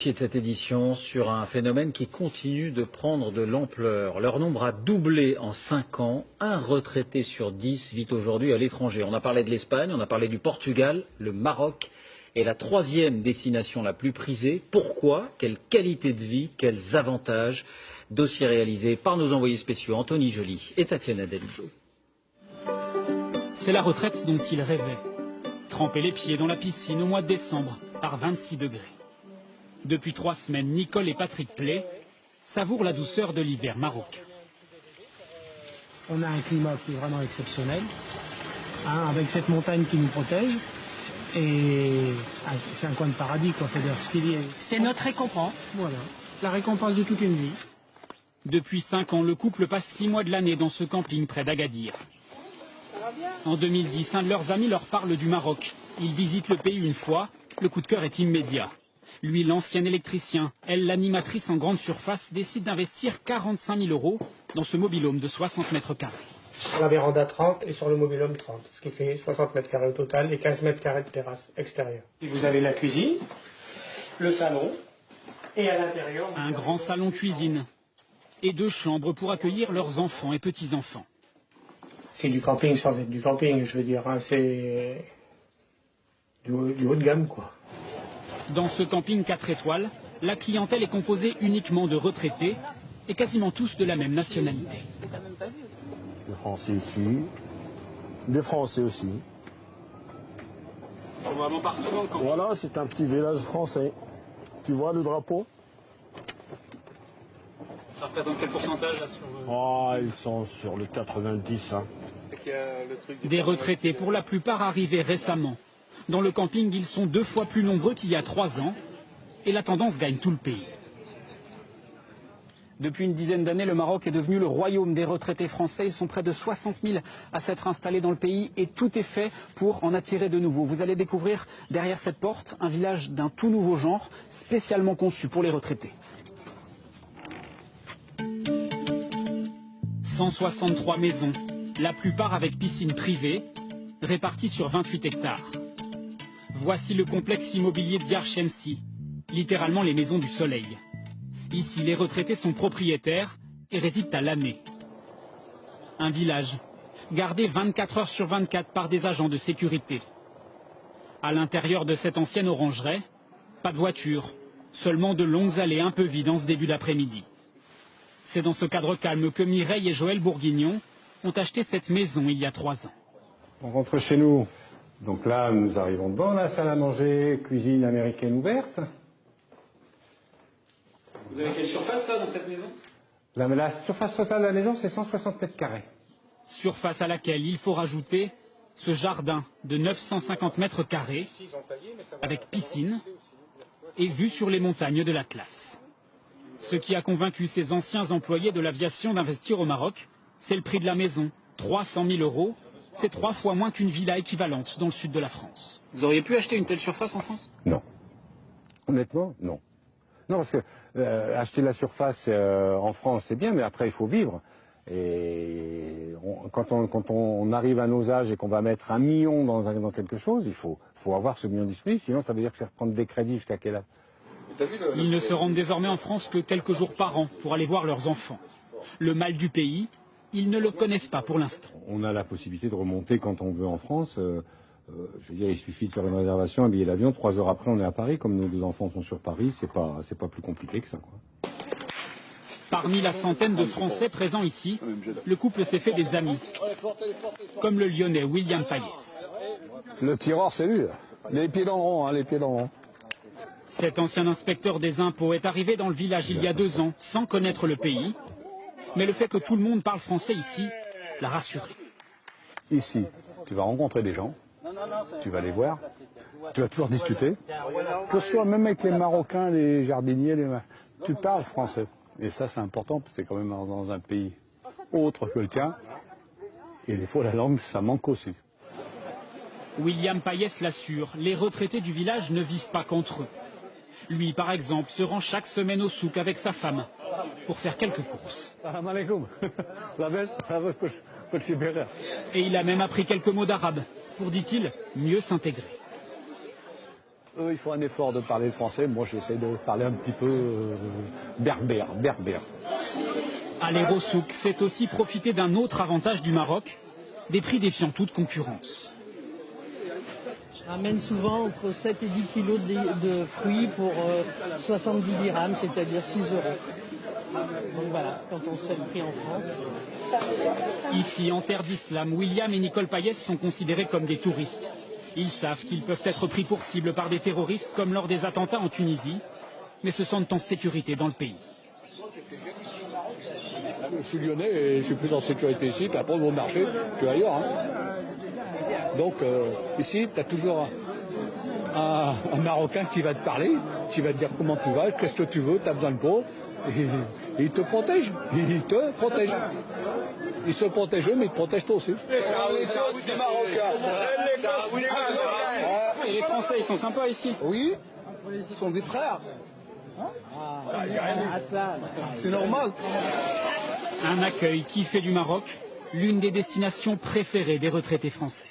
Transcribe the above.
De cette édition sur un phénomène qui continue de prendre de l'ampleur. Leur nombre a doublé en 5 ans. Un retraité sur 10 vit aujourd'hui à l'étranger. On a parlé de l'Espagne, on a parlé du Portugal, le Maroc est la 3e destination la plus prisée. Pourquoi? Quelle qualité de vie? Quels avantages? Dossier réalisé par nos envoyés spéciaux Anthony Joly et Tatiana Davido. C'est la retraite dont il rêvait. Tremper les pieds dans la piscine au mois de décembre par 26 degrés. Depuis 3 semaines, Nicole et Patrick Play savourent la douceur de l'hiver marocain. On a un climat qui est vraiment exceptionnel, avec cette montagne qui nous protège. Et c'est un coin de paradis, quoi, faut dire ce qu'il y est. C'est notre récompense. Voilà, la récompense de toute une vie. Depuis 5 ans, le couple passe 6 mois de l'année dans ce camping près d'Agadir. En 2010, un de leurs amis leur parle du Maroc. Ils visitent le pays une fois, le coup de cœur est immédiat. Lui, l'ancien électricien, elle, l'animatrice en grande surface, décide d'investir 45 000 € dans ce mobil-home de 60 mètres carrés. Sur la véranda 30 et sur le mobil-home 30, ce qui fait 60 mètres carrés au total et 15 mètres carrés de terrasse extérieure. Et vous avez la cuisine, le salon et à l'intérieur... Un grand salon-cuisine et 2 chambres pour accueillir leurs enfants et petits-enfants. C'est du camping sans être du camping, je veux dire, c'est du haut de gamme, quoi. Dans ce camping 4 étoiles, la clientèle est composée uniquement de retraités et quasiment tous de la même nationalité. Des Français ici, des Français aussi. C'est vraiment partout dans le camping. Voilà, c'est un petit village français. Tu vois le drapeau? Ça représente quel pourcentage là sur... Ah, ils sont sur le 90. Hein. Des retraités, pour la plupart arrivés récemment. Dans le camping, ils sont 2 fois plus nombreux qu'il y a 3 ans. Et la tendance gagne tout le pays. Depuis une dizaine d'années, le Maroc est devenu le royaume des retraités français. Ils sont près de 60 000 à s'être installés dans le pays et tout est fait pour en attirer de nouveaux. Vous allez découvrir derrière cette porte un village d'un tout nouveau genre, spécialement conçu pour les retraités. 163 maisons, la plupart avec piscine privée, réparties sur 28 hectares. Voici le complexe immobilier Diyar Shemsi, littéralement les maisons du soleil. Ici, les retraités sont propriétaires et résident à l'année. Un village, gardé 24 heures sur 24 par des agents de sécurité. À l'intérieur de cette ancienne orangerie, pas de voiture, seulement de longues allées un peu vides en ce début d'après-midi. C'est dans ce cadre calme que Mireille et Joël Bourguignon ont acheté cette maison il y a 3 ans. On rentre chez nous. Donc là, nous arrivons devant la salle à manger, cuisine américaine ouverte. Vous avez quelle surface là dans cette maison? La surface totale de la maison, c'est 160 mètres carrés. Surface à laquelle il faut rajouter ce jardin de 950 mètres carrés avec piscine et vue sur les montagnes de l'Atlas. Ce qui a convaincu ces anciens employés de l'aviation d'investir au Maroc, c'est le prix de la maison, 300 000 €. C'est 3 fois moins qu'une villa équivalente dans le sud de la France. Vous auriez pu acheter une telle surface en France? Non. Honnêtement, non. Non, parce que acheter la surface en France, c'est bien, mais après, il faut vivre. Et quand on arrive à nos âges et qu'on va mettre 1 million dans quelque chose, il faut avoir ce million disponible, sinon ça veut dire que c'est reprendre des crédits jusqu'à quel âge? Ils ne se rendent désormais en France que quelques jours par an pour aller voir leurs enfants. Le mal du pays, ils ne le connaissent pas pour l'instant. On a la possibilité de remonter quand on veut en France. Je veux dire, il suffit de faire une réservation, un billet d'avion, 3 heures après, on est à Paris. Comme nos 2 enfants sont sur Paris, c'est pas plus compliqué que ça, quoi. Parmi la centaine de Français présents ici, le couple s'est fait des amis, comme le Lyonnais William Payès. Le tiroir, c'est lui. Les pieds dans le rond, hein, les pieds dans le rond. Cet ancien inspecteur des impôts est arrivé dans le village il y a 2 ans, sans connaître le pays. Mais le fait que tout le monde parle français ici l'a rassuré. Ici, tu vas rencontrer des gens, tu vas les voir, tu vas toujours discuter. Que ce soit même avec les Marocains, les jardiniers, tu parles français. Et ça, c'est important, parce que c'est quand même dans un pays autre que le tien. Et des fois, la langue, ça manque aussi. William Payès l'assure, les retraités du village ne vivent pas qu'entre eux. Lui, par exemple, se rend chaque semaine au souk avec sa femme pour faire quelques courses. Et il a même appris quelques mots d'arabe pour, dit-il, mieux s'intégrer. eux, il faut un effort de parler le français. Moi, j'essaie de parler un petit peu berbère. Aller au souk, c'est aussi profiter d'un autre avantage du Maroc, des prix défiant toute concurrence. Je ramène souvent entre 7 et 10 kilos de fruits pour 70 dirhams, c'est-à-dire 6 €. Donc voilà, quand on sait le prix en France. Ici, en terre d'islam, William et Nicole Payès sont considérés comme des touristes. Ils savent qu'ils peuvent être pris pour cible par des terroristes comme lors des attentats en Tunisie, mais se sentent en sécurité dans le pays. Je suis lyonnais et je suis plus en sécurité ici qu'après au marché qu'ailleurs. Hein. Donc ici, tu as toujours un Marocain qui va te parler, qui va te dire comment tu vas, qu'est-ce que tu veux, tu as besoin de quoi. Et il te protège. Il te protège. Il se protège eux, mais il te protège toi aussi. Et les Français, ils sont sympas ici. Oui, ils sont des frères. C'est normal. Un accueil qui fait du Maroc l'une des destinations préférées des retraités français.